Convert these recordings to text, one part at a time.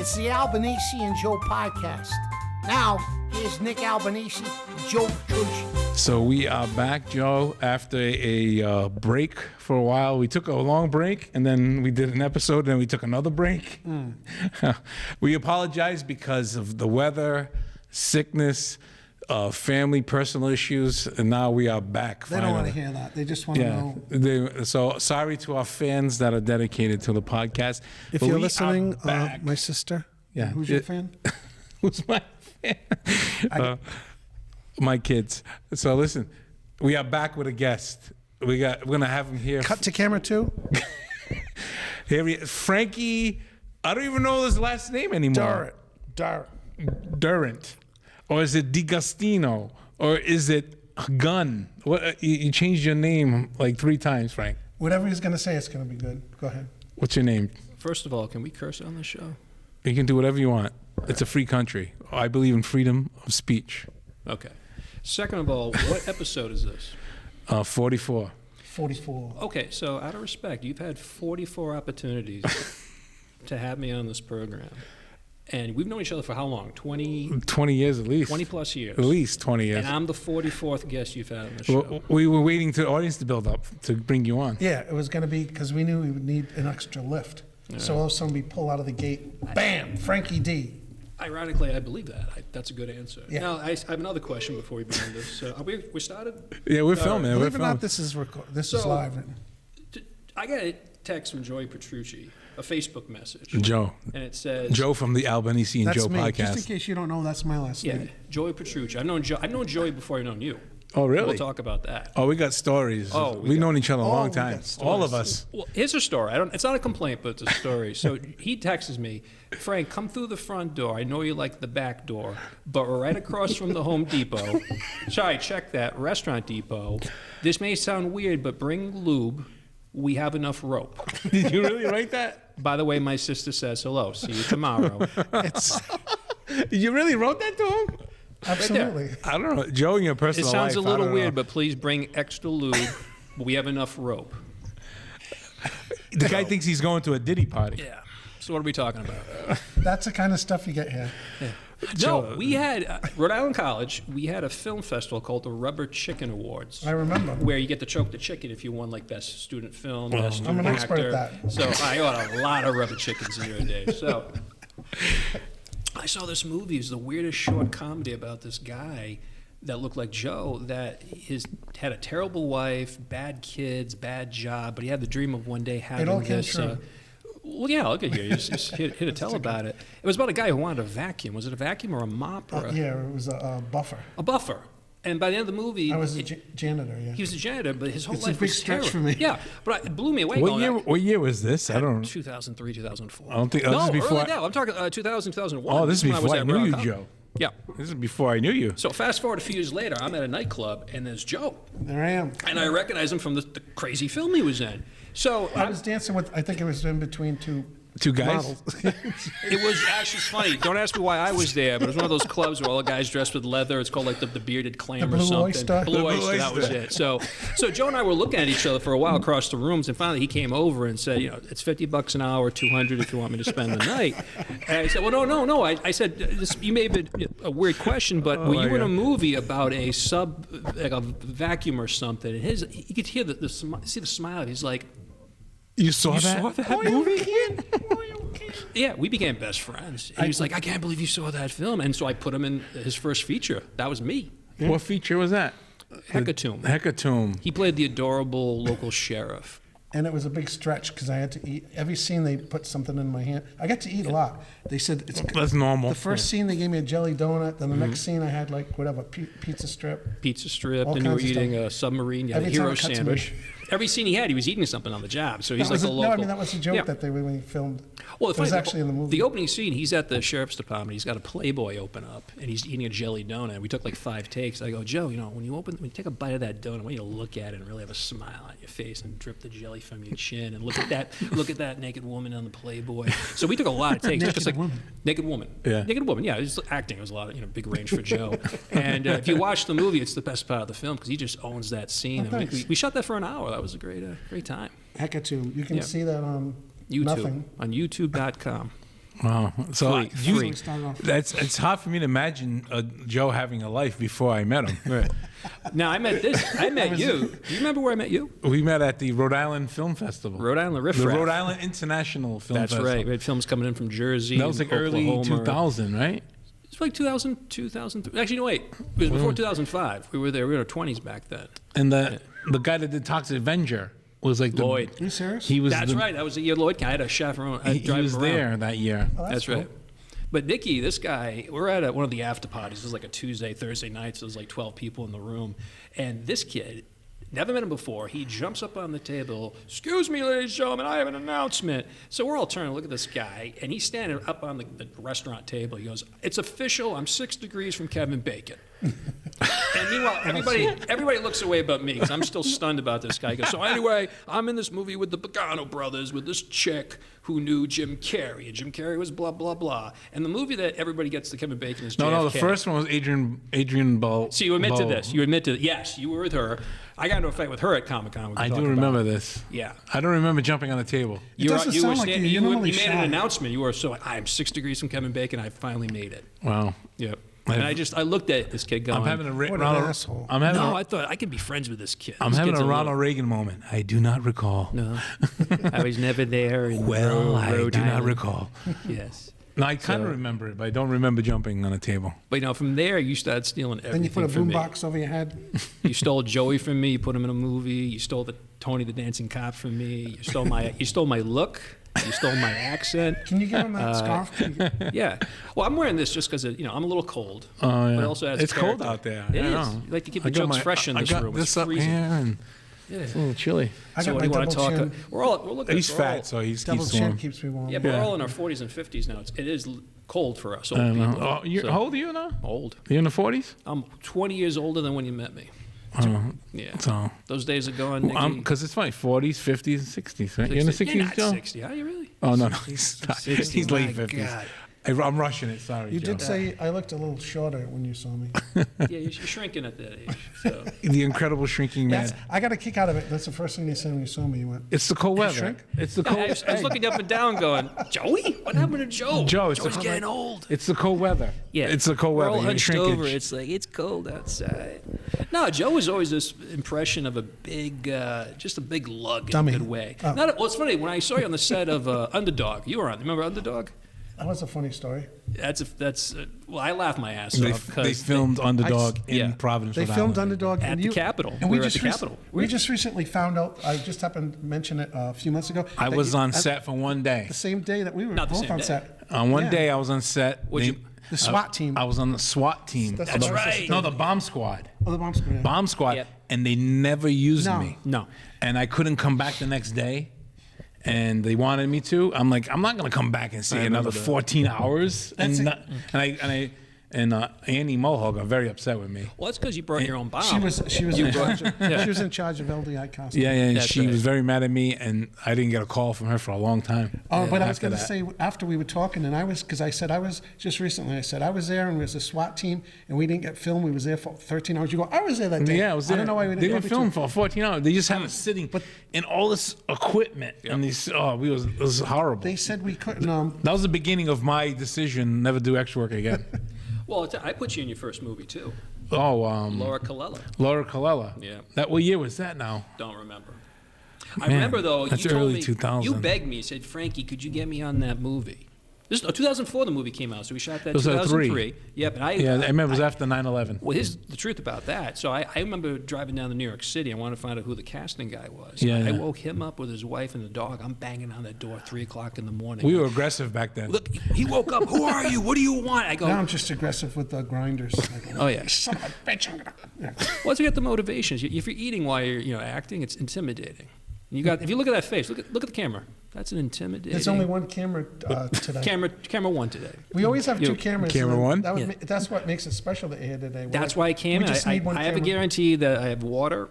It's the Albanese and Joe podcast. Now, here's Nick Albanese, Joe Petrucci. So we are back, Joe, after a break for a while. We took a long break, and then we did an episode, and then we took another break. We apologize because of the weather, sickness, family, personal issues, and now we are back. They don't want to hear that. They just want to know. So sorry to our fans that are dedicated to the podcast. If you're listening, my sister. Yeah. Who's your fan? Who's my fan? My kids. So listen, we are back with a guest. We're gonna have him here. Cut to camera 2. Here he is, Frankie. I don't even know his last name anymore. Durant. Or is it DiGustino? Or is it Gun? What? You changed your name like 3 times, Frank. Whatever he's going to say, it's going to be good. Go ahead. What's your name? First of all, can we curse on the show? You can do whatever you want. It's a free country. I believe in freedom of speech. Okay. Second of all, what episode is this? 44. 44. Okay, so out of respect, you've had 44 opportunities to have me on this program. And we've known each other for how long? 20 years at least. 20 plus years. At least 20 years. And I'm the 44th guest you've had on the show. We were waiting for the audience to build up to bring you on. Yeah, it was going to be because we knew we would need an extra lift. Yeah. So all of a sudden we pull out of the gate, bam, Frankie D. Ironically, I believe that. That's a good answer. Yeah. Now, I have another question before we begin this. We started? Yeah, we're filming. Believe it or not, this is live. I got a text from Joey Petrucci, a Facebook message. Joe. And it says... Joe from the Albanese and Joe me. podcast. Just in case you don't know, that's my last name. Yeah, Joey Petrucci. I've known Joey before I've known you. Oh, really? We'll talk about that. Oh, we got stories. We've known each other a long time. All of us. Well, here's a story. It's not a complaint, but it's a story. So he texts me, Frank, come through the front door. I know you like the back door, but we're right across from the Home Depot. Sorry, check that. Restaurant Depot. This may sound weird, but bring lube. We have enough rope. Did you really write that? By the way, my sister says hello. See you tomorrow. You really wrote that to him? Absolutely. Right, I don't know. Joe, in your personal life. It sounds a little weird, but please bring extra lube. We have enough rope. The guy thinks he's going to a Diddy party. Yeah. So what are we talking about? That's the kind of stuff you get here. Yeah. No, we had, Rhode Island College, we had a film festival called the Rubber Chicken Awards. I remember. Where you get to choke the chicken if you won like best student film, best student I'm an actor. expert at that. So I got a lot of rubber chickens in your day. So I saw this movie. It was the weirdest short comedy about this guy that looked like Joe that had a terrible wife, bad kids, bad job, but he had the dream of one day having it all came this. True. Well, yeah, look at you. You just hit a tell about it. It was about a guy who wanted a vacuum. Was it a vacuum or a mop? Yeah, it was a buffer. A buffer. And by the end of the movie... I was a janitor, yeah. He was a janitor, but his whole life was It's a big stretch for me. Yeah, but it blew me away. What year was this? I don't know. 2003, 2004. I don't think... this is before. Early now. I'm talking 2000, 2001. Oh, this is before I knew you, Joe. Yeah. This is before I knew you. So fast forward a few years later, I'm at a nightclub, and there's Joe. There I am. And I recognize him from the crazy film he was in. So I was dancing with, I think it was in between two guys? models. It was actually funny. Don't ask me why I was there, but it was one of those clubs where all the guys dressed with leather. It's called like the Bearded Clam The or Blue something. Oyster. Blue Oyster, that was it. So Joe and I were looking at each other for a while across the rooms, and finally he came over and said, it's $50 an hour, $200 if you want me to spend the night. And I said, well, no. I said, you may have been a weird question, but were you in a movie about a vacuum or something? And you could hear see the smile. He's like, You saw that movie? Yeah, we became best friends. And he was like, I can't believe you saw that film. And so I put him in his first feature. That was me. Yeah. What feature was that? Hecatomb. He played the adorable local sheriff. And it was a big stretch because I had to eat. Every scene they put something in my hand. I got to eat a lot. They said that's normal. The first scene they gave me a jelly donut. Then the next scene I had like whatever pizza strip. Then you were eating a submarine. You had a hero sandwich. Every scene he had, he was eating something on the job. So he's like a local. No, I mean that was a joke that they when he filmed. Well, it was actually in the movie. The opening scene, he's at the sheriff's department. He's got a Playboy open up, and he's eating a jelly donut. We took like 5 takes. I go, Joe, when you take a bite of that donut, I want you to look at it and really have a smile on your face and drip the jelly from your chin and look at that naked woman on the Playboy. So we took a lot of takes. Naked woman. Yeah. Naked woman. Yeah. It was acting. It was a lot of big range for Joe. And if you watch the movie, it's the best part of the film because he just owns that scene. Oh, and we shot that for an hour. That was a great time. Hecatomb. You can see that on YouTube. Nothing. On YouTube.com. Wow. So Free. it's hard for me to imagine Joe having a life before I met him. Right. Now I met you. Do you remember where I met you? We met at the Rhode Island Film Festival. Rhode Island Riff The Raff. Rhode Island International Film That's Festival. right. We had films coming in from Jersey. That was like Oklahoma. early 2000, right? It's like 2000, 2003. Actually, no, wait. It was before 2005. We were there. We were in our 20s back then. And the guy that did Toxic Avenger was like Lloyd. Are you serious? He was That's right. That was the year Lloyd. I had a chaperone. He was there that year. Oh, That's cool. right. But Nicky, this guy, we're at one of the after parties. It was like a Tuesday, Thursday night, so there's like 12 people in the room. And this kid, never met him before, he jumps up on the table, "Excuse me, ladies and gentlemen, I have an announcement." So we're all turning to look at this guy, and he's standing up on the restaurant table. He goes, "It's official, I'm 6 degrees from Kevin Bacon." And meanwhile, everybody looks away but me, because I'm still stunned about this guy. He goes, "So anyway, I'm in this movie with the Pagano brothers, with this chick who knew Jim Carrey, and Jim Carrey was blah, blah, blah." And the movie that everybody gets to Kevin Bacon is JFK. No, the first one was Adrian Ball. So you admit to this. You admit to yes, you were with her. I got into a fight with her at Comic-Con. I do remember this. Yeah. I don't remember jumping on the table. It doesn't sound like you normally made shy. an announcement. You were so like, "I'm 6 degrees from Kevin Bacon. I finally made it." Wow. Yep. And I looked at this kid going, I'm having a What an Ronald. asshole. I'm having "No, a, I thought I could be friends with this kid." I'm This having kid's a little- Ronald Reagan moment. I do not recall. No, I was never there. In Well, I Rhode do not Island. recall. Yes. No, I kind of remember it, but I don't remember jumping on a table. But from there, you started stealing everything Then you put a from me. boombox over your head. You stole Joey from me. You put him in a movie. You stole the Tony the Dancing Cop from me. You stole my look. You stole my accent. Can you give him that scarf? Yeah. Well, I'm wearing this just because I'm a little cold. Oh, yeah. But it also adds It's cold character. out there. It I is. know. You like to keep I the got jokes my- fresh in this I got room. this It's up freezing. here, and Yeah. it's a little chilly. I So got what my do you want double to talk? chin. We're looking. He's we're fat, all- so he's Double keeps chin warm. keeps me warm. Yeah, but Yeah. we're all in our 40s and 50s now. It is cold for us I old don't know. people. Oh, So- how old are you now? Old. You're in the 40s? I'm 20 years older than when you met me. Yeah. So, Those days are gone, Nicky. because it's funny, 40s, 50s, and 60s, right? You're in the 60s, You're not Joe? 60. Are you really? Oh, no, he's not. 60, He's late my 50s. God. I'm rushing it, sorry, You Joe. did say I looked a little shorter when you saw me. Yeah, you're shrinking at that age. So. The incredible shrinking man. I got a kick out of it. That's the first thing you said when you saw me. You went, It's the cold weather. shrink? It's the Yeah, cold I was looking up and down going, "Joey? What happened to Joe? Joe, it's Joey's the- getting old." It's the cold weather. Yeah, It's the cold We're weather. all Your hunched shrinkage. over. It's like it's cold outside. No, Joe was always this impression of a big, just a big lug Dummy. in a good way. Oh. Well, it's funny when I saw you on the set of Underdog. You were on. Remember Underdog? that was a funny story. Well, I laughed my ass They, off they because filmed Underdog in yeah. Providence, They Rhode filmed Island. Underdog at and the you, Capitol. And We we were at just the rec- Capitol. We just recently found out. I just happened to mention it a few months ago. I that was you- on at set for one day. the same day that we were Not the both same on day. set. On one Yeah. day, I was on set. What'd you- The SWAT team. I was on the SWAT team. That's The- right. No, the bomb squad. Oh, the bomb squad. Bomb squad. Yep. And they never used No. me. No. And I couldn't come back the next day. And they wanted me to. I'm like, I'm not gonna come back and see another 14 hours. That's it. And Annie Mohawk got very upset with me. Well, that's because you brought your own bomb. She was in charge. She was in charge of LDI costumes. Yeah, and That's she right. was very mad at me, and I didn't get a call from her for a long time. Oh, but I was after going to that. say after we were talking, and because I said I was just recently. I said I was there, and it was a SWAT team, and we didn't get filmed. We was there for 13 hours. You go, I was there that day. Yeah, I was there. don't know why we They didn't didn't get film for 14 hours. They just had us sitting in all this equipment, and these. Oh, it was horrible. They said we couldn't. That was the beginning of my decision never do extra work again. Well, I put you in your first movie too, Oh, Laura Colella. Laura Colella. Yeah. What year was that now? Don't remember. I remember though. that's you told early me, 2000. You begged me. You said, "Frankie, could you get me on that movie?" This 2004. The movie came out, so we shot that. It was 2003. Yep. And Yeah, I remember it was after 9/11. Well, here's the truth about that. So I remember driving down to New York City. I wanted to find out who the casting guy was. Yeah, I yeah. woke him up with his wife and the dog. I'm banging on that door 3 o'clock in the morning. We were aggressive back then. Look, he woke up. Who are you? What do you want? I go. Now I'm just aggressive with the grinders. Like, Oh yeah. son of a bitch! I'm gonna. Yeah. Once you get the motivations, if you're eating while you're acting, it's intimidating. If you look at that face, look at the camera. That's an intimidating. There's only one camera today. camera one today. We always have You- two cameras. Camera so one? That would Yeah. that's what makes it special that you're here today. That's why I came We in. just I need one have a camera. guarantee that I have water.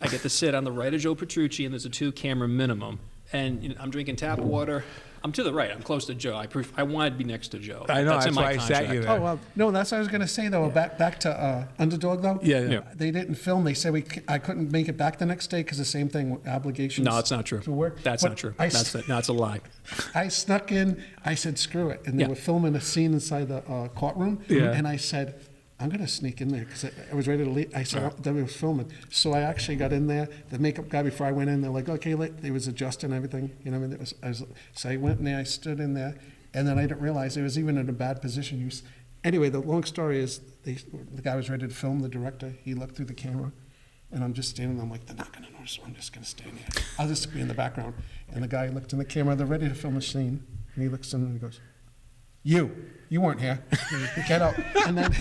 I get to sit on the right of Joe Petrucci, and there's a 2-camera minimum. And I'm drinking tap water. I'm to the right. I'm close to Joe. I wanted to be next to Joe. I know, That's that's in my why I sat you contract. there. Oh, well, no, that's what I was going to say, though. Back to Underdog, though. Yeah. They didn't film. They said I couldn't make it back the next day because the same thing, obligations. No, it's not true. To work. That's But not true. I, That's a lie. I snuck in. I said, screw it. And they Yeah. were filming a scene inside the courtroom. Yeah. And I said, I'm going to sneak in there because I was ready to leave. I said, they were filming. So I actually got in there. The makeup guy, before I went in, they're like, okay, they was adjusting everything. You know what I mean? So I went in there, I stood in there, and then I didn't realize it was even in a bad position. Anyway, the long story is the guy was ready to film, the director. He looked through the camera, and I'm just standing there. I'm like, they're not going to notice. I'm just going to stand here. I'll just be in the background. And the guy looked in the camera. They're ready to film a scene. And he looks in and he goes, you weren't here. Get out. And then,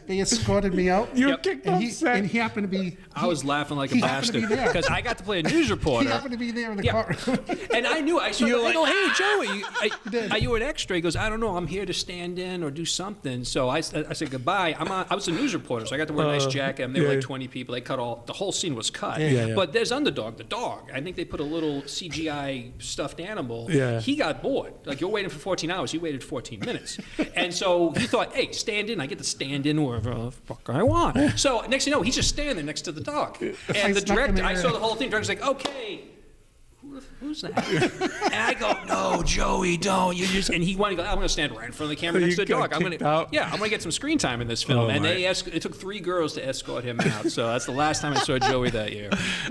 they escorted me out. You Yep. kicked And off he, set. and he happened to be. I was laughing like a he happened to bastard be there. because I got to play a news He reporter. happened to be there in the Yeah. courtroom. And I knew. I saw. I go, hey Joey, did. are you an extra? He goes, I don't know. I'm here to stand in or do something. So I said goodbye. I was a news reporter, so I got to wear a nice jacket. And there were yeah. like 20 people. They cut the whole scene was cut. Yeah. But there's Underdog, the dog. I think they put a little CGI stuffed animal. Yeah. He got bored. Like you're waiting for 14 hours. He waited 14 minutes. And so he thought, hey, stand in. I get to stand in wherever the fuck I want. So next thing you know, he's just standing there next to the dog. And the snuck in director, I there. saw the whole thing. The director's like, okay. Who's that? And I go, no, Joey, don't. You just. And he wanted to go, I'm going to stand right in front of the camera So next to you the dog. got I'm kicked going out? to, I'm going to get some screen time in this film. Oh, and my. it took 3 girls to escort him out. So that's the last time I saw Joey that year.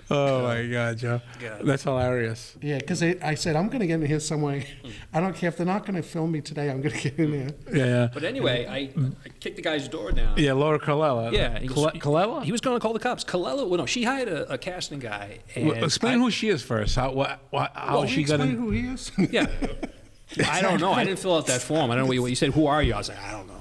Oh my God, Joe. God. That's hilarious. Yeah, because I said, I'm going to get in here some way. I don't care if they're not going to film me today. I'm going to get in there. Yeah. But anyway, I kicked the guy's door down. Yeah, Laura Colella. Yeah, Colella? He was going to call the cops. Colella, well, no, she hired a casting guy. And Explain who she is first. How Will she you got explain in? who he is? Yeah. I don't know. I didn't fill out that form. I don't know what you said. Who are you? I was like, I don't know.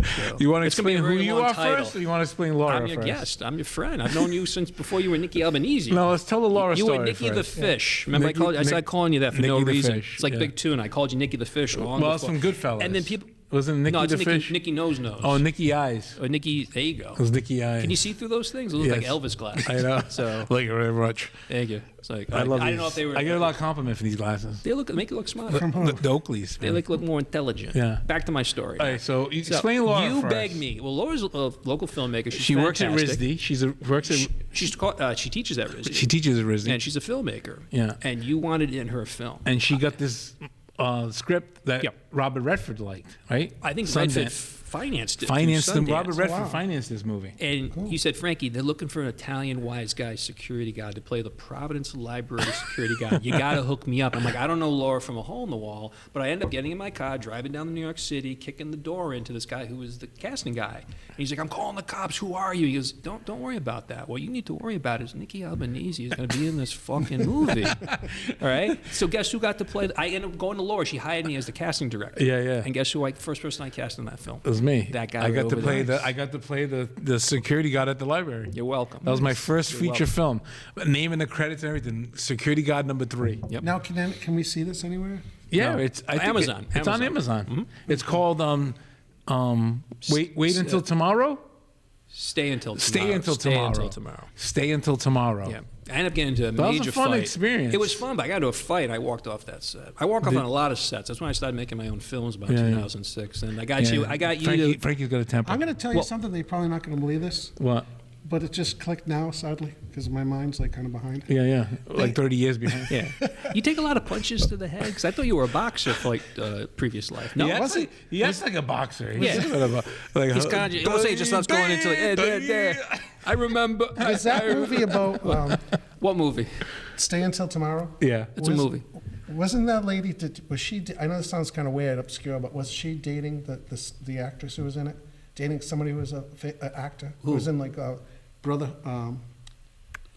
So, You want to it's gonna be explain a who very you long are title. first, or you want to explain Laura I'm your first? guest. I'm your friend. I've known you since before you were Nikki Albanese. No, let's tell the Laura You story were Nikki the first. Fish. Remember, Nikki- I started calling you that for no Nikki the reason. Fish, It's like yeah. Big Tuna. I called you Nikki the Fish long Well, it's before. from Goodfellas. And then people. Wasn't Nikki No, it's the Nikki, Fish? Nikki Nose. Oh, Nikki Eyes. Or Nikki. There you go. It was Nikki Eyes. Can you see through those things? They look like Yes. Elvis glasses. I know. So Thank you very much. thank you. It's like I love I these. didn't know if they were. I get a lot of compliment for these glasses. They make it look smarter. The Oakleys. They look more intelligent. Yeah. Back to my story. All right, so you So, explain Laura You first. begged me. Well, Laura's a local filmmaker. She's She works at fantastic. RISD. She teaches at RISD. She teaches at RISD. And she's a filmmaker. Yeah. And you wanted in her film. And she got this script that Yep. Robert Redford liked, right? I think Sundance. Redford financed it. Financed through them. Robert Sundance. Redford wow. financed this movie. And you said, Frankie, they're looking for an Italian wise guy, security guy, to play the Providence Library security guy. You got to hook me up. I'm like, I don't know Laura from a hole in the wall, but I end up getting in my car, driving down to New York City, kicking the door into this guy who was the casting guy. And he's like, I'm calling the cops. Who are you? He goes, don't worry about that. What you need to worry about is Nikki Albanese is going to be in this fucking movie. All right? So guess who got to play? I ended up going to Laura. She hired me as the casting director. Yeah, yeah. And guess who? First person I cast in that film. It was me. That guy I got right to over play there. I got to play the security guard at the library. You're welcome. That was my first You're feature welcome. film. Name and the credits and everything. Security guard number 3. Yep. Now, can we see this anywhere? Yeah, No. it's I think Amazon. it's on Amazon. Amazon. It's called Wait until tomorrow. Stay until tomorrow. Stay until tomorrow. Stay until tomorrow. Stay until tomorrow. Yeah. I ended up getting into a That was a major fun fight. experience. It was fun, but I got into a fight and I walked off that set. I walk off on a lot of sets. That's when I started making my own films about Yeah, yeah. 2006. And I got you Frankie, Frankie's got a temper. I'm going to tell you something that you're probably not going to believe this, What? but it just clicked now, sadly, because my mind's like kind of behind. Yeah. Like 30 years behind. Yeah. You take a lot of punches to the head? Because I thought you were a boxer for like previous life. No, He acts like a boxer. He's Yeah. sort of like He's kind of, let's say he just starts going into like, I remember. Is that movie about What movie? Stay Until Tomorrow? Yeah. It's a movie. Wasn't that lady, was she, I know this sounds kind of weird, obscure, but was she dating the actress who was in it? Dating somebody who was an actor? Who was in like Brother,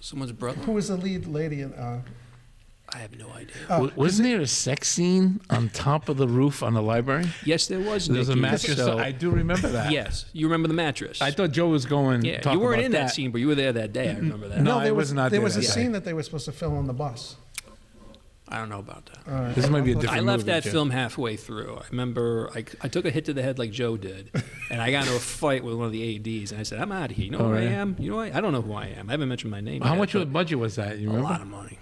Someone's brother? who was the lead lady in, I have no idea. Wasn't there a sex scene on top of the roof on the library? Yes, there was. There was a Nikki, mattress. so- I do remember that. Yes, you remember the mattress. I thought Joe was going. Yeah, talk you weren't about in that scene, but you were there that day. I remember that. No, I there was not There there was that a day. scene that they were supposed to film on the bus. I don't know about that. This might be a different I left movie, that Joe. film halfway through. I remember I took a hit to the head like Joe did, and I got into a fight with one of the ADs, and I said, "I'm out of here. You know who I really? am? You know I don't know who I am. I haven't mentioned my name. How yet, much but of the budget was that? You a remember? lot of money.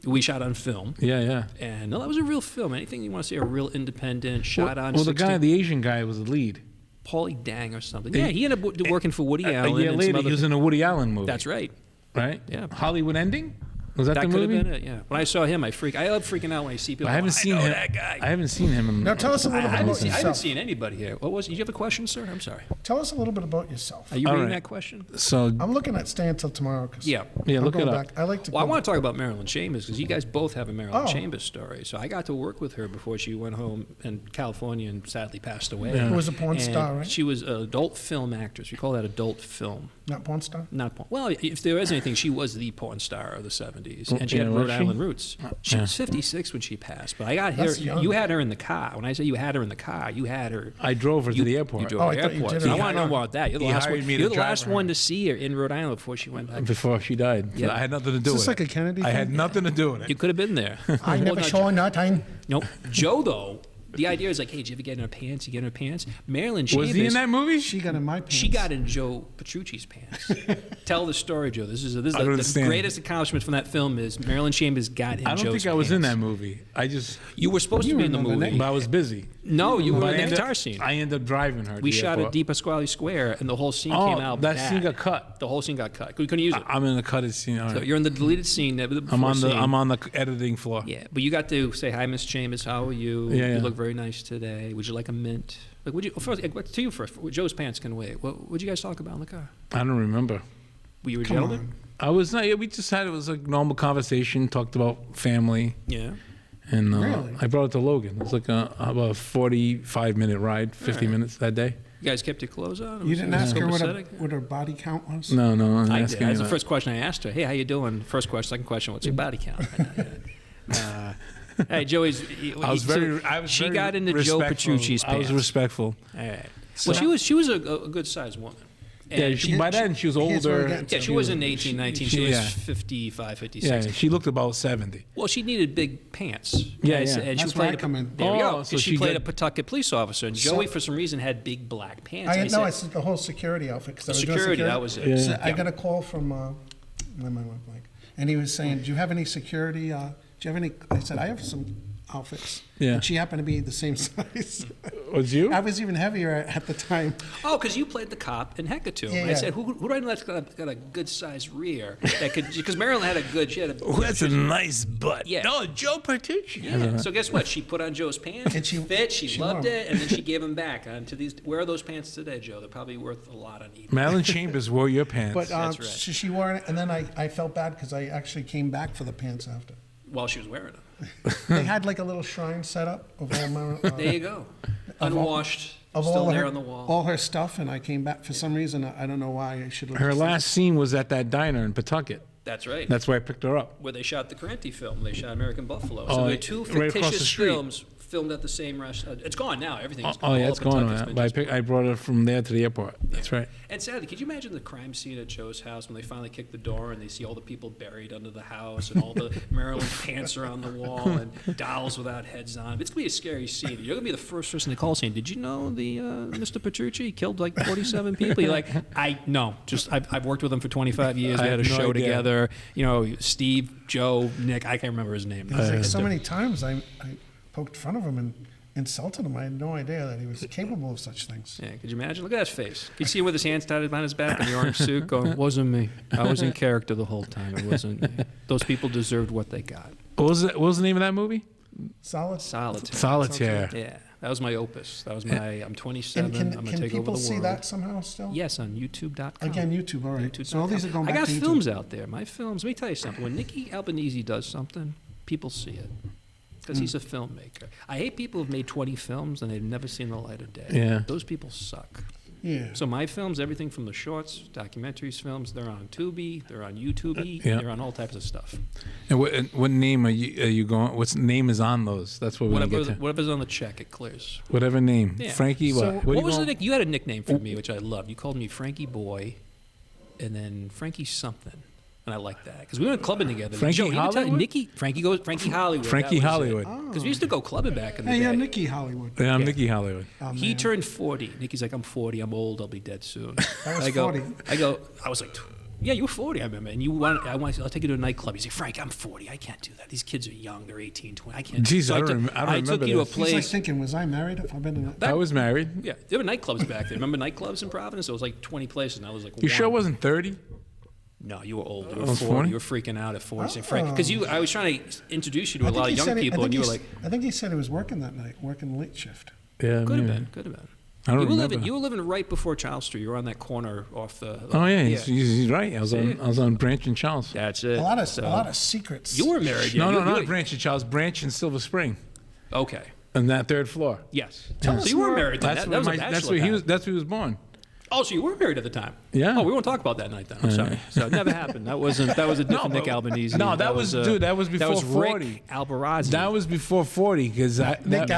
We shot on film. Yeah. And no, that was a real film. Anything you want to see, a real independent, shot on. Well, the Asian guy was the lead. Paulie Dang or something. Yeah, he ended up working for Woody Allen. A year and later, some other he was in a Woody Allen movie. That's right. Right? Yeah. Hollywood Ending? Was that the That movie? could have been it, yeah. When I saw him, I love freaking out when I see people. I haven't seen know him. that guy. I haven't seen him. Now tell us a little bit I about haven't yourself. seen anybody here. What was? Did you have a question, sir? I'm sorry. Tell us a little bit about yourself. Are you All reading right. that question? So I'm looking at staying till tomorrow. 'Cause Yeah. yeah, I'm look it going up. back. I like to. Well, I go- want to talk about Marilyn Chambers because you guys both have a Marilyn Oh. Chambers story. So I got to work with her before she went home in California and sadly passed away. Yeah. Who was a porn And star, right? She was an adult film actress. We call that adult film. Not porn star. Not porn. Well, if there is anything, she was the porn star of the 70s. And she Yeah, had was Rhode she? Island roots. She Yeah. was 56 when she passed. But I got her. That's young. You had her in the car. When I say you had her in the car, you had her. I drove her to the airport. You drove Oh, her I to thought the you airport. did So it I in want to know the car. about that. You're the He last hired one. me to You're the drive last her. one to see her in Rhode Island before she went back. Before she died. Yeah. I had nothing to do Is with this like it. a Kennedy I had thing? nothing to do with it. You could have been there. I Well, never not saw nothing. Nope. Joe, though, the idea is like, hey, did you ever get in her pants? You get in her pants? Marilyn Chambers. Was he in that movie? She got in my pants. She got in Joe Petrucci's pants. Tell the story, Joe. This is I don't the understand. greatest accomplishment from that film is Marilyn Chambers got in I don't Joe's think I was in pants. that movie. I just, You were supposed You to be in the remember movie. that. but I was busy. No, you were But in the ended- guitar scene. I ended up driving her. to We the shot airport. at Deep Pasquale Square, and the whole scene Oh, came out that bad. scene got cut. The whole scene got cut. We couldn't use it. I'm in the cutted scene. All So right. you're in the deleted scene. I'm on the editing floor. Yeah, but you got to say, hi, Miss Chambers, how are you? Yeah, You yeah. look very nice today. Would you like a mint? Like, would you, first, to you first, Joe's pants can wait. What would you guys talk about in the car? I don't remember. Were you a Come gentleman? on. I was not. Yeah, we just had it was like normal conversation. Talked about family, Yeah. and Really? I brought it to Logan. It was like about a 45-minute ride, 50 All right. minutes that day. You guys kept your clothes on? You didn't ask her copacetic? what her body count was? No, I didn't I ask did. any That's of the that. first question I asked her. Hey, how you doing? First question. Second question, what's your body count? Hey, Joey's. She got into Joe respectful. Petrucci's I was pants. respectful. All right. So- Well, she was a good sized woman. Yeah, And by then she was here's where we older. get yeah, she wasn't 18, 19. She was yeah. 55, 56. Yeah, she looked about 70. Well, she needed big pants. Yeah, And yeah. she That's played where I come in. There we Oh, go. so 'Cause she she played did- a Pawtucket police officer, and Joey, for some reason, had big black pants. I And had he no. said- I said the whole security outfit. 'Cause I was doing security, that was it. Yeah. So I Yeah. got a call from. When my wife like, and he was saying, "Do you have any security? Do you have any?" I said, "I have some outfits." Yeah. And she happened to be the same size. Was you? I was even heavier at the time. Oh, because you played the cop in Hecatoon. Yeah, I yeah. said, who do I know that's got a good sized rear that could? Because Marilyn had a good. She had a. Oh, that's a nice butt. Yeah. No, Joe Petrucci. Yeah. So guess what? She put on Joe's pants. And she- fit. She she loved wore 'em. it, and then she gave them back. To these, where are those pants today, Joe? They're probably worth a lot on eBay. Marilyn Chambers wore your pants. But That's right. she wore it, and then I felt bad because I actually came back for the pants after. While she was wearing them. They had like a little shrine set up of all my. There you go. Unwashed, Of still all there her, on the wall. all her stuff, and I came back for some reason. I don't know why. I should have. Her last scene was at that diner in Pawtucket. That's right. That's where I picked her up. Where they shot the Carenti film. They shot American Buffalo. Oh, So they're two right across the fictitious street. films filmed at the same restaurant. It's gone now. Everything's Oh gone. yeah, All it's of going Pawtucket's on. been But just- I brought her from there to the airport. That's right. And sadly, could you imagine the crime scene at Joe's house when they finally kick the door and they see all the people buried under the house and all the Maryland pants are on the wall and dolls without heads on? It's gonna be a scary scene. You're gonna be the first person to call saying, "Did you know the Mr. Petrucci killed like 47 people?" You're like, I've worked with him for 25 years. We I had a have no show idea. together. You know, Steve, Joe, Nick. I can't remember his name. It's like so many times I poked fun of him and insulted him. I had no idea that he was capable of such things. Yeah, could you imagine? Look at his face. You see him with his hands tied behind his back in the orange suit going, "Wasn't me. I was in character the whole time. It wasn't me. Those people deserved what they got." What was the name of that movie? Solid. Solitaire. Solitaire. Yeah, that was my opus. That was my. I'm 27. And I'm gonna can take over people the see world. that somehow still? Yes, on YouTube.com. Again, YouTube. All right. So all these are going I back got to YouTube. films out there. My films. Let me tell you something. When Nicky Albanese does something, people see it because he's a filmmaker. I hate people who've made 20 films and they've never seen the light of day. Yeah. Those people suck. Yeah. So my films, everything from the shorts, documentaries, films, they're on Tubi, they're on YouTube, Yeah. they're on all types of stuff. And what name are you going? What name is on those? That's what we're gonna Whatever, get to. whatever's on the check, it clears. Whatever name. Yeah. Frankie. So What? What you was the going- nick? You had a nickname for me, which I loved. You called me Frankie Boy, and then Frankie something, and I liked that because we went clubbing together. Frankie Joe, you ever tell- Hollywood? Frankie Hollywood. Frankie that was it. Hollywood. Because we used to go clubbing back in the Hey, day. yeah, Nicky Hollywood. Yeah, I'm Yeah. Nicky Hollywood. Oh, He man. turned 40. Nicky's like, I'm 40. I'm old. I'll be dead soon. I was I go, 40. I was like, Yeah, you were 40, I remember. And I'll take you to a nightclub. You say, Frank, I'm 40. I can't do that. These kids are young. They're 18, 20. I can't do that. Jeez, I don't remember I took you to a this. He's like place. thinking, was I married? If I've been in I was married. Yeah, there were nightclubs back there. Remember nightclubs in Providence? There was like 20 places, and I was like, You sure it wasn't 30? No, you were old. You were was 40. 40? You were freaking out at 40. Saying, Frank, because I was trying to introduce you to a lot of he young said people, and you were like, I think he said he was working that night, working late shift. Yeah, could have maybe. been, could have been. I don't You were remember. living. You were living right before Charles Street. You were on that corner off the. Oh yeah, he's right. I was on Branch and Charles. That's it. A lot of secrets. You were married. Yeah. No, You- not you- Branch and Charles. Branch and Silver Spring, Okay. on that third floor. Yes. Tell So us you were more. married then. That was a That's where bachelor he was. pad. That's where he was born. Oh, so you were married at the time? Yeah. Oh, we won't talk about that night then. I'm sorry. So it never happened. That was a different Nick Albanese. No, that was before That was 40. Rick Albarazzi. That was before 40 because Nick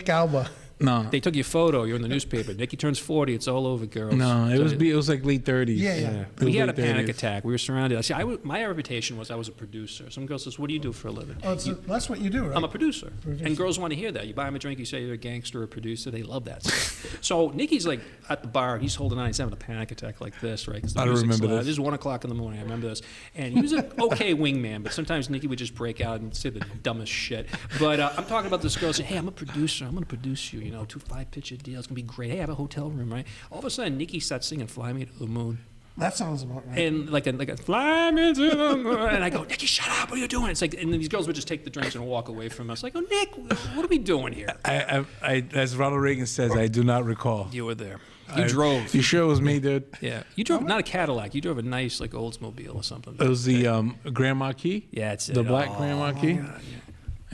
Alba. No, They took your photo. You're in the newspaper. Nicky turns 40. It's all over, girls. no, it So was like late 30s. Yeah. Yeah. It was He had a late panic 30s. attack. We were surrounded. See, my reputation was I was a producer. Some girl says, "What do you do for a living?" Oh, that's what you do, right? I'm a producer. And girls want to hear that. You buy them a drink, you say you're a gangster or a producer. They love that stuff. So Nicky's like at the bar, and he's holding on. He's having a panic attack like this, right? 'Cause the I don't music's remember loud. this. This is 1 o'clock in the morning. I remember this. And he was an okay wingman, but sometimes Nicky would just break out and say the dumbest shit. But I'm talking about this girl saying, "Hey, I'm a producer. I'm going to produce you. 2 5-picture deals. It's going to be great. Hey, I have a hotel room, right?" All of a sudden, Nicky starts singing "Fly Me to the Moon." That sounds about right. And like a fly me to the moon. And I go, "Nicky, shut up! What are you doing?" It's like, and then these girls would just take the drinks and walk away from us. Like, "Oh, Nick, what are we doing here?" I, as Ronald Reagan says, I do not recall. You were there. You drove. You sure it was me, dude? Yeah, you drove not a Cadillac. You drove a nice like Oldsmobile or something. It was the Grand Marquis. Yeah, it's The black Grand Marquis.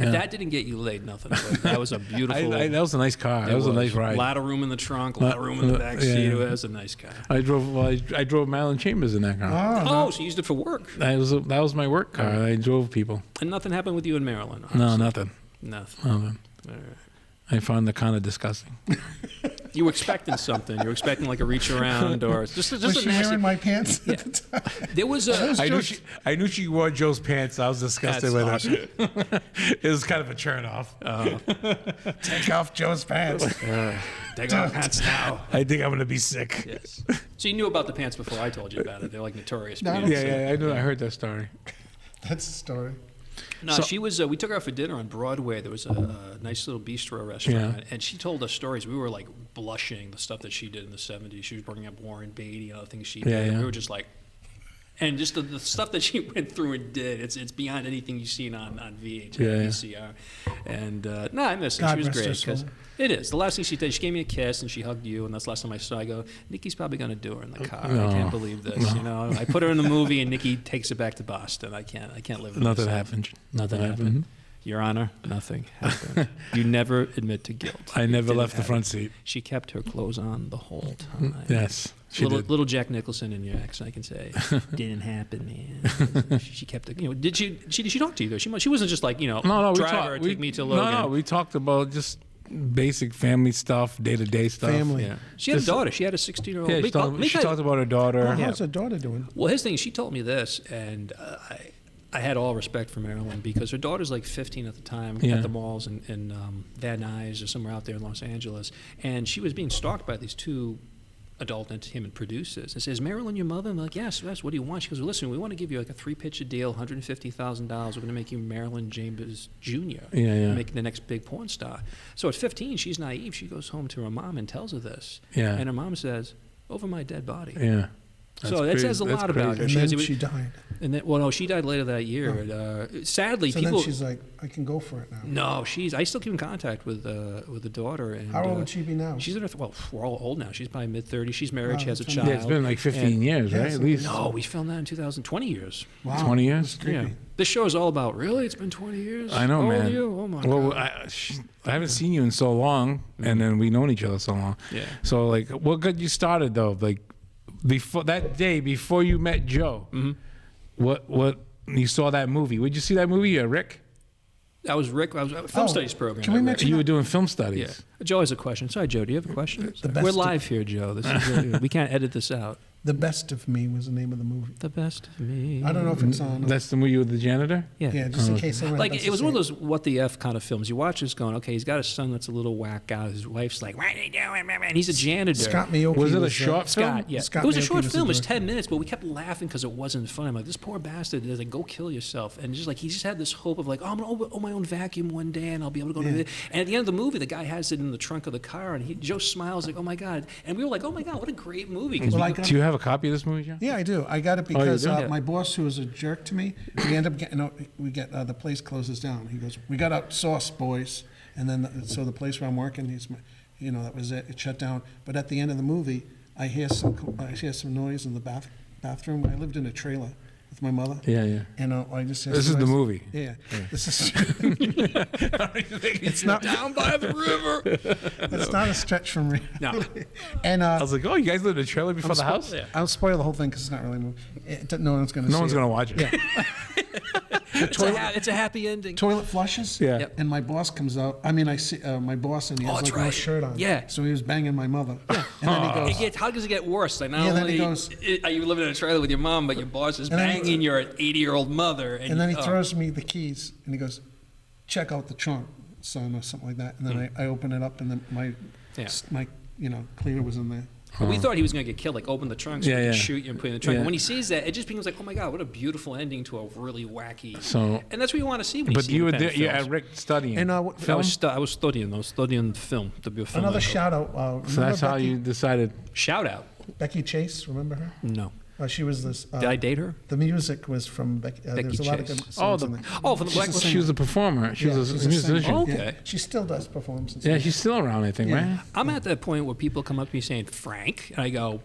If that didn't get you laid, nothing. But that was a beautiful. That was a nice car. That was a nice ride. A lot of room in the trunk, a lot of room in the back seat. yeah. It was a nice car. I drove Marilyn Chambers in that car. Oh, so you used it for work, That was my work car. I drove people. and nothing happened with you in Maryland. No, obviously. nothing. Nothing. Nothing. All right. I found it kind of disgusting. You were expecting something. You were expecting like a reach around or just Was a she nasty. wearing my pants at the time? There was a. I knew she wore Joe's pants. I was disgusted That's with her. It was kind of a turn off. Take off Joe's pants. Take off pants now. I think I'm gonna be sick. Yes. So you knew about the pants before I told you about it. They're like notorious. No, I pants. don't Yeah, I knew. I heard that story. That's the story. No, So- she was. We took her out for dinner on Broadway. There was a nice little bistro restaurant, Yeah. and she told us stories. We were like blushing the stuff that she did in the '70s. She was bringing up Warren Beatty and other things she did. Yeah, And yeah. we were just like, and just the stuff that she went through and did. It's beyond anything you've seen on VH, Yeah, yeah. VCR. And no, I miss her. God She was rest her great because soul. it is the last thing she did. She gave me a kiss and she hugged you, and that's the last time I saw. I go, Nikki's probably going to do her in the car. No. I can't believe this. I put her in the movie, and Nikki takes it back to Boston. I can't live with Nothing this. happened. Nothing happened. Your Honor, nothing happened. You never admit to guilt. I It never didn't left the happen. front seat. She kept her clothes on the whole time. Yes, she did. Little Jack Nicholson in your accent, I can say. Didn't happen, man. She kept it. Did she talk to you though? She wasn't just like No, we drive talked. her, take me to Logan. No, we talked about just basic family stuff, day-to-day stuff. Family. Yeah. She had a Just- daughter. She had a 16-year-old. Yeah, she talked about her daughter. How's her daughter doing? Well, his thing, she told me this, and I had all respect for Marilyn because her daughter's like 15 at the time Yeah. at the malls in Van Nuys or somewhere out there in Los Angeles, and she was being stalked by these two adult entertainment producers. And says, "Marilyn, your mother?" And I'm like, yes. What do you want? She goes, "Well, listen, we want to give you like a 3-picture deal, $150,000. We're going to make you Marilyn Chambers Jr. Yeah. Make the next big porn star." So at 15, she's naive. She goes home to her mom and tells her this. Yeah. And her mom says, "Over my dead body." Yeah. So that says a lot about her. And She then goes, it was- she died. And then, well, no, she died later that year. Sadly, So people. then she's like, I can go for it now. No, I still keep in contact with the daughter. And, How old would she be now? She's in her, well, we're all old now. She's probably mid-30s. She's married. Wow, She has a that's child. Yeah, it's been like 15 And- years, Yeah, right? so- At least. No, we filmed that in 2020 years. Wow, 20 years? that's creepy. Yeah. This show is all about, really? It's been 20 years? I know, How old man. are you? Oh, my Well, God. I haven't seen you in so long, and then we known each other so long. Yeah. So, like, what got you started though? Like, before that day, before you met Joe, what you saw that movie? Would you see that movie, Rick? That was Rick. I was at a film studies program. can we at Rick. mention You were doing film studies. Yeah. Joe has a question. Sorry, Joe. Do you have a question? The best We're tip. live here, Joe. This is we can't edit this out. The Best of Me was the name of the movie. The Best of Me. I don't know if it's on. That's the movie with the janitor? Yeah, just in case anyone Like, has it to was see one of those what the F kind of films. You watch this going, okay, he's got a son that's a little whack out. His wife's like, what are you doing? And he's a janitor. Scott Miocchi Was it a short film? Scott, yeah. Scott It was a Miocchi short was the film. It was director. 10 minutes, but we kept laughing because it wasn't fun. I'm like, this poor bastard is like, go kill yourself. And just like, he just had this hope of like, oh, I'm going to own my own vacuum one day and I'll be able to go to the... And at the end of the movie, the guy has it in the trunk of the car and Joe smiles like, oh my God. And we were like, oh my God, what a great movie. 'Cause Well, we- I got- Do you have a copy of this movie, John? Yeah, I do. I got it because do? my boss, who was a jerk to me, we end up getting the place closes down. He goes, "We got outsourced, boys," and then so the place where I'm working, that was it. It shut down. But at the end of the movie, I hear some noise in the bathroom. I lived in a trailer with my mother. Yeah. And I just hear This some is the noise. movie. Yeah. This is. It's not- down by the river. It's not a stretch from reality. No. And I was like, oh, you guys lived in a trailer before the house? Yeah. I'll spoil the whole thing because it's not really a movie. No one's going to. No one's going to watch it. It's a happy ending. Toilet flushes. Yeah. Yep. And my boss comes out. I mean, I see my boss, and he has that's like no right. shirt on. Yeah. So he was banging my mother. Yeah. And then he goes. How does it get worse? Like, not Yeah, then he only goes- are you living in a trailer with your mom, but your boss is And then he- banging your 80-year-old mother. And then he oh. throws me the keys, and he goes, "Check out the trunk, son," or something like that. And then I open it up, and then my cleaner was in there. But we thought he was going to get killed, like open the trunk so Yeah, he could yeah. shoot you and put you in the trunk. Yeah. And when he sees that, it just becomes like, oh my God, what a beautiful ending to a really wacky. So, And that's what you want to see when but you see you were independent there, you're films. at Rick studying. And I film. was studying film to be a film. Another shout out. so that's how you decided. Shout out. Becky Chase, remember her? No. She was this. Did I date her? The music was from Becky. There's a lot of Chase. good Oh, songs in there. Oh, from the Black She's a She was a performer. She was she's a a singer. musician. Oh, Yeah. okay. She still does performances. Yeah, she's still around, I think, Yeah. right? I'm at that point where people come up to me saying, Frank, and I go,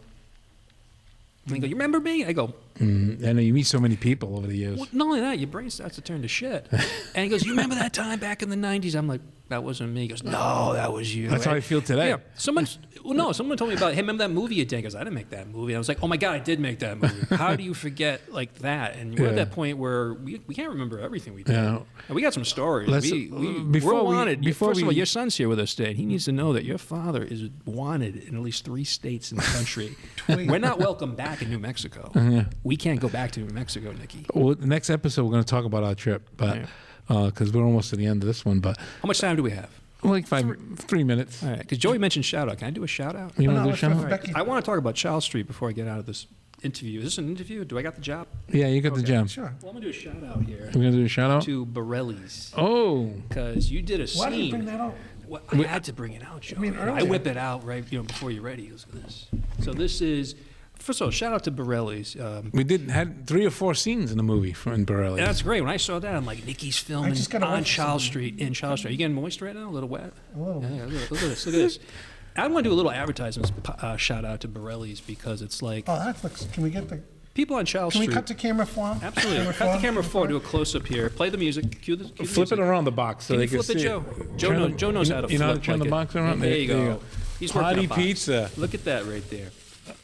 you remember me? I go, I know you meet so many people over the years. well, not only that, your brain starts to turn to shit. And he goes, you remember that time back in the 90s? I'm like, that wasn't me. He goes, no, that was you. That's how I right? feel today. Yeah. Someone told me about, hey, remember that movie you did? He goes, I didn't make that movie. And I was like, oh my God, I did make that movie. How do you forget like that? And we're at Yeah. that point where we can't remember everything we did. Yeah. And we got some stories. Let's- We're wanted. before First of all, we- your son's here with us today. And he needs to know that your father is wanted in at least 3 states in the country. We're not welcome back in New Mexico. We can't go back to New Mexico, Nikki. Well, the next episode we're going to talk about our trip, but because we're almost to the end of this one, but How much time do we have? like 3 minutes. All right, because Joey mentioned shout out. Can I do a shout out? You Oh, want to no, do a it's shout for out? Becky. I want to talk about Child Street before I get out of this interview. Is this an interview? Do I got the job? Yeah, you got the jam. Sure. Well, I'm going to do a shout out here We're going to do a shout out? to Borelli's Oh, because you did a Why did you scene. bring that up? Well, I had to bring it out, Joe. mean, I earlier. whip it out right before you're ready. Look at this. So this is, first of all, shout out to Borelli's. we had 3 or 4 scenes in the movie in Borelli. And that's great. When I saw that, I'm like, Nikki's filming just got a on whiff of Charles something. Street, in Charles Street. Are you getting moist right now? A little wet? A little. Yeah, look at this. Look at this. I want to do a little advertisement shout out to Borelli's because it's like Oh, that looks. Can we get the? people on Charles Can we Street. cut to camera 4? Absolutely. Cut the camera forward. Do a close up here. Play the music. Cue the Flip it music. around the box so Can they you can flip it, see Joe? it. Joe knows how to flip. You know how to turn like the it. box around? There you go. He's working Party a box. pizza. Look at that right there.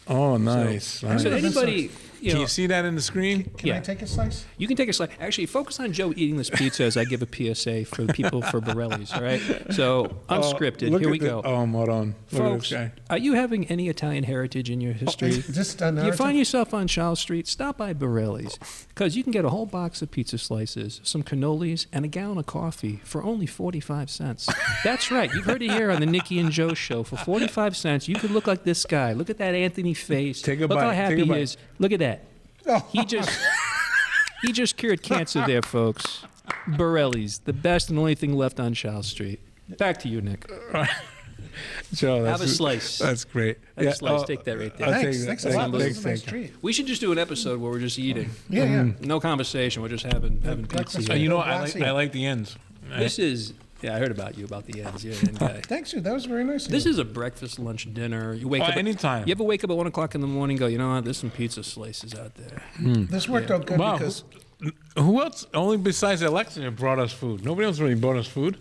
Oh, nice. So nice. anybody, Can you see that in the screen? Can Yeah. I take a slice? You can take a slice. Actually, focus on Joe eating this pizza as I give a PSA for the people for Borelli's. All right. So unscripted. Look Here at we the- go. Oh, hold on. Look at Folks, this guy. are you having any Italian heritage in your history? Is this a You narrative? find yourself on Charles Street, stop by Borelli's because you can get a whole box of pizza slices, some cannolis, and a gallon of coffee for only 45 cents. That's right. You've heard it here on the Nikki and Joe show. For 45 cents, you could look like this guy. Look at that Anthony face. Take a look bite. how Take happy a he bite. is. Look at that. He just cured cancer there, folks. Borelli's, the best and only thing left on Charles Street. Back to you, Nick. Joe, Have a slice. That's great. Have a slice. Take that right there. I'll Thanks. take that. Thanks a lot. This Thanks, is a nice thanks. treat. We should just do an episode where we're just eating. Yeah. No conversation. We're just having pizza. breakfast. here. You know, Glassy. I like the ends. This is, yeah, I heard about you, about the ends. You're an end guy. Thanks, dude. That was very nice. of This you. is a breakfast, lunch, dinner. You wake up. Anytime. You ever wake up at 1 o'clock in the morning and go, you know what, there's some pizza slices out there. This worked out good Wow. because Who else, only besides Alexa, brought us food? Nobody else really brought us food,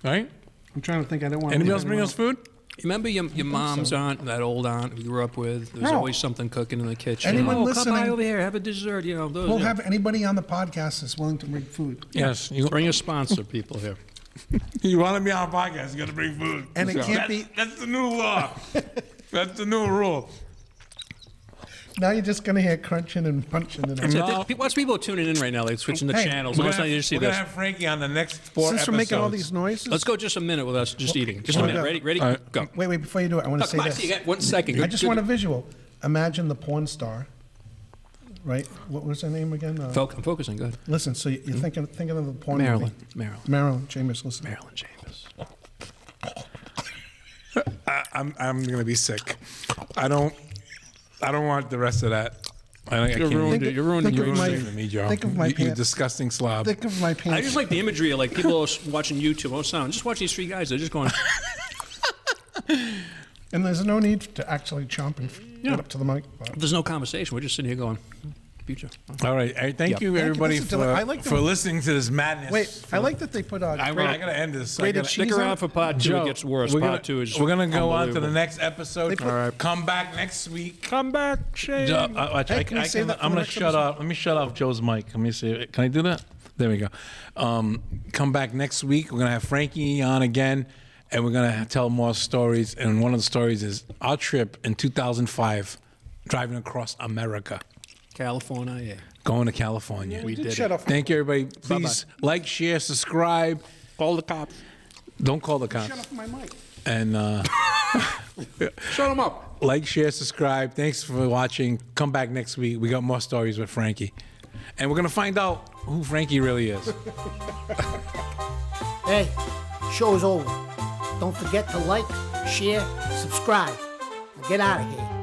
right? I'm trying to think. I don't want. Anybody else bring us food? Remember your mom's aunt, that old aunt you grew up with? There's No. always something cooking in the kitchen. Anyone oh, listening- come by over here, have a dessert. You know, those, We'll you know. have anybody on the podcast that's willing to bring food. Yes. Bring a sponsor, people here. You want to be on a podcast, you got to bring food. And it can't be- That's the new law. That's the new rule. Now you're just gonna hear crunching and punching and So I think lots of people are tuning in right now. They're switching the Hey, channels. We're Most gonna time you just see we're gonna this. have Frankie on the next 4 Since episodes. we're making all these noises, Let's go just a minute with us just eating. Just a Hold minute. up. Ready? Ready? All right. Go. wait, before you do it, I want No, to say come on, so you this. got 1 second. I just want a visual. Imagine the porn star, right? What was her name again? I'm focusing. Good. Listen, so you're thinking of the porn Marilyn. movie. Marilyn Chambers, listen. Marilyn Chambers. I'm gonna be sick. I don't want the rest of that. I can't. ruined it. You ruined it. Think You of ruined my, Listen to me, Joe. think of my you pants. disgusting slob. Think of my pants. I just like the imagery of like people watching YouTube. Oh, sound. Just watch these three guys. They're just going. And there's no need to actually chomp and get up to the mic. But There's no conversation. We're just sitting here going. Future. All right. Hey, thank you, you. everybody, Listen to it. I like for the- listening to this madness. wait, I like that they put I great, gotta end this. grated I Stick cheese on around it. for part two. Joe, It gets worse. We're Part two is. we're gonna go on to the unbelievable. next episode. They put- All right. Come back next week. Come back, Shane. Joe, Hey, can we save that for I'm the gonna next shut episode? off. Let me shut off Joe's mic. Let me see. Can I do that? There we go. Come back next week. We're gonna have Frankie on again, and we're gonna tell more stories. And one of the stories is our trip in 2005, driving across America, California. Yeah. going to California. We did shut it. off. Thank you, everybody. Please like, share, subscribe. Call the cops. Don't call the cops. Shut off my mic. And Shut them up. like, share, subscribe. Thanks for watching. Come back next week. We got more stories with Frankie. And we're going to find out who Frankie really is. Hey, show's over. Don't forget to like, share, subscribe. Get out of here.